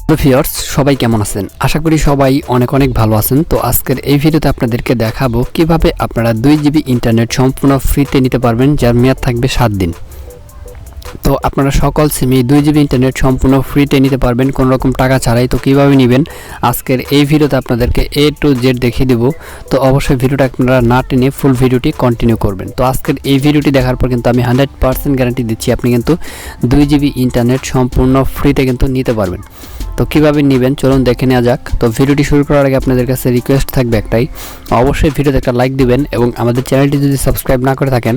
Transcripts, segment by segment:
তো ভিউয়ার্স সবাই কেমন আছেন? আশা করি সবাই অনেক ভালো আছেন। তো আজকের এই ভিডিওতে আপনাদেরকে দেখাবো কিভাবে আপনারা 2 জিবি ইন্টারনেট সম্পূর্ণ ফ্রিতে নিতে পারবেন, যার মেয়াদ থাকবে 7 দিন। তো আপনারা সকল সিমে 2 জিবি ইন্টারনেট সম্পূর্ণ ফ্রিতে নিতে পারবেন কোনো রকম টাকা ছাড়াই। তো কিভাবে নেবেন আজকের এই ভিডিওতে আপনাদেরকে A to Z দেখিয়ে দেব। তো অবশ্যই ভিডিওটা আপনারা না টেনে ফুল ভিডিওটি কন্টিনিউ করবেন। তো আজকের এই ভিডিওটি দেখার পর কিন্তু আমি 100% গ্যারান্টি দিচ্ছি আপনি কিন্তু 2 জিবি ইন্টারনেট সম্পূর্ণ ফ্রিতে কিন্তু নিতে পারবেন। তো কিভাবে নেবেন চলুন দেখে নেওয়া যাক। তো ভিডিওটি শুরু করার আগে আপনাদের কাছে রিকোয়েস্ট থাকবে একটাই, অবশ্যই ভিডিওতে একটা লাইক দিবেন এবং আমাদের চ্যানেলটি যদি সাবস্ক্রাইব না করে থাকেন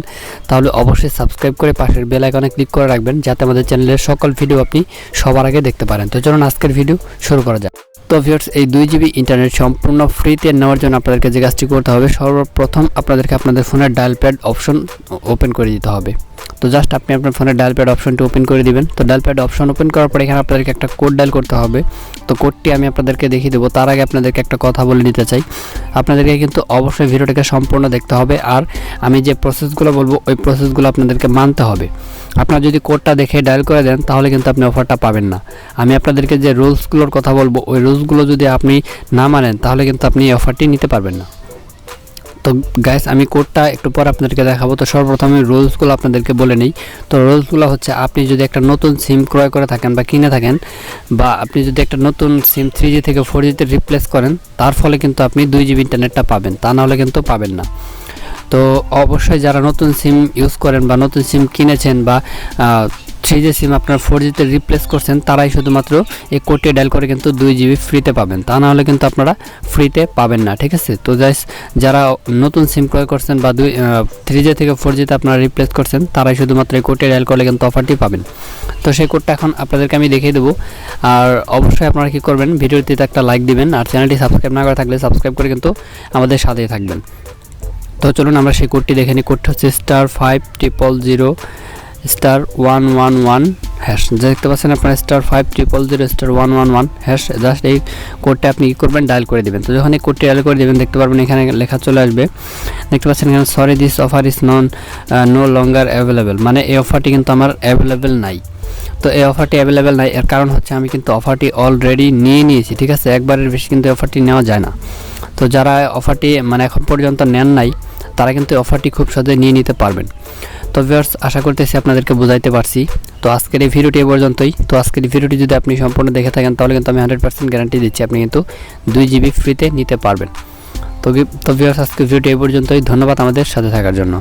তাহলে অবশ্যই সাবস্ক্রাইব করে পাশের বেল আইকনে ক্লিক করে রাখবেন, যাতে আমাদের চ্যানেলের সকল ভিডিও আপনি সবার আগে দেখতে পারেন। তো চলুন আজকের ভিডিও শুরু করা যাক। তো ভিউয়ার্স এই 2 জিবি ইন্টারনেট সম্পূর্ণ ফ্রিতে নেওয়ার জন্য আপনাদেরকে যে কাজটি করতে হবে, সর্বপ্রথম আপনাদেরকে আপনাদের ফোনের ডায়াল প্যাড অপশন ওপেন করে দিতে হবে। তো জাস্ট আপনি আপনার ফোনের ডায়াল প্যাড অপশনটি ওপেন করে দিবেন। তো ডায়াল প্যাড অপশন ওপেন করার পর এখানে আপনাদেরকে একটা কোড ডায়াল করতে হবে। তো কোডটি আমি আপনাদেরকে দেখিয়ে দেবো। তার আগে আপনাদেরকে একটা কথা বলে নিতে চাই, আপনাদেরকে কিন্তু অবশ্যই ভিডিওটাকে সম্পূর্ণ দেখতে হবে, আর আমি যে প্রসেসগুলো বলবো ওই প্রসেসগুলো আপনাদেরকে মানতে হবে। আপনারা যদি কোডটা দেখে ডায়াল করে দেন তাহলে কিন্তু আপনি অফারটা পাবেন না। আমি আপনাদেরকে যে রুলসগুলোর কথা বলবো ওই রুলসগুলো যদি আপনি না মানেন তাহলে কিন্তু আপনি এই অফারটি নিতে পারবেন না। তো গাইস আমি কোডটা একটু পর আপনাদেরকে দেখাবো। তো সর্বপ্রথমে রুলসগুলো আপনাদেরকে বলে নিই। তো রুলসগুলো হচ্ছে, আপনি যদি একটা নতুন সিম ক্রয় করে থাকেন বা কিনে থাকেন, বা আপনি যদি একটা নতুন সিম 3G থেকে 4G তে রিপ্লেস করেন, তার ফলে কিন্তু আপনি 2 জিবি ইন্টারনেটটা পাবেন, তা নাহলে কিন্তু পাবেন না। তো অবশ্যই যারা নতুন সিম ইউজ করেন বা নতুন সিম কিনেছেন বা 3G সিম আপনার 4G তে রিপ্লেস করছেন, তারাই শুধুমাত্র এই কোডটি ডায়াল করে কিন্তু 2 জিবি ফ্রিতে পাবেন, তা না হলে কিন্তু আপনারা ফ্রিতে পাবেন না, ঠিক আছে? তো গাইস যারা নতুন সিম ক্রয় করছেন বা 3G থেকে 4G তে আপনারা রিপ্লেস করছেন, তারাই শুধুমাত্র এই কোডটি ডায়াল করলে কিন্তু অফারটি পাবেন। তো সেই কোডটা এখন আপনাদেরকে আমি দেখিয়ে দেবো। আর অবশ্যই আপনারা কী করবেন, ভিডিওটিতে একটা লাইক দিবেন, আর চ্যানেলটি সাবস্ক্রাইব না করে থাকলে সাবস্ক্রাইব করে কিন্তু আমাদের সাথেই থাকবেন। তো চলুন আমরা সেই কোডটি দেখে নিই। কোডটা হচ্ছে *5000*111# দেখতে পাচ্ছেন আপনারা, *5000*111#। জাস্ট এই কোডটা আপনি কী করবেন, ডায়াল করে দেবেন। তো যখন এই কোডটি ডায়াল করে দেবেন দেখতে পারবেন এখানে লেখা চলে আসবে, দেখতে পাচ্ছেন এখানে sorry this offer is no longer available, মানে এই অফারটি কিন্তু আমার অ্যাভেলেবেল নাই। তো এই অফারটি অ্যাভেলেবেল নাই এর কারণ হচ্ছে আমি কিন্তু অফারটি অলরেডি নিয়েছি, ঠিক আছে? একবারের বেশি কিন্তু অফারটি নেওয়া যায় না। তো যারা অফারটি মানে এখন পর্যন্ত নেন নাই তারা কিন্তু অফারটি খুব সহজে নিয়ে নিতে পারবেন। তো ভিউয়ার্স আশা করতেছি আপনাদেরকে বোঝাইতে পারছি। তো আজকের এই ভিডিওটি এ পর্যন্তই। তো আজকের এই ভিডিওটি যদি আপনি সম্পূর্ণ দেখে থাকেন তাহলে কিন্তু আমি 100% গ্যারান্টি দিচ্ছি আপনি কিন্তু 2 জিবি ফ্রিতে নিতে পারবেন। তো ভিউয়ার্স আজকের ভিডিওটি এ পর্যন্তই। ধন্যবাদ আমাদের সাথে থাকার জন্য।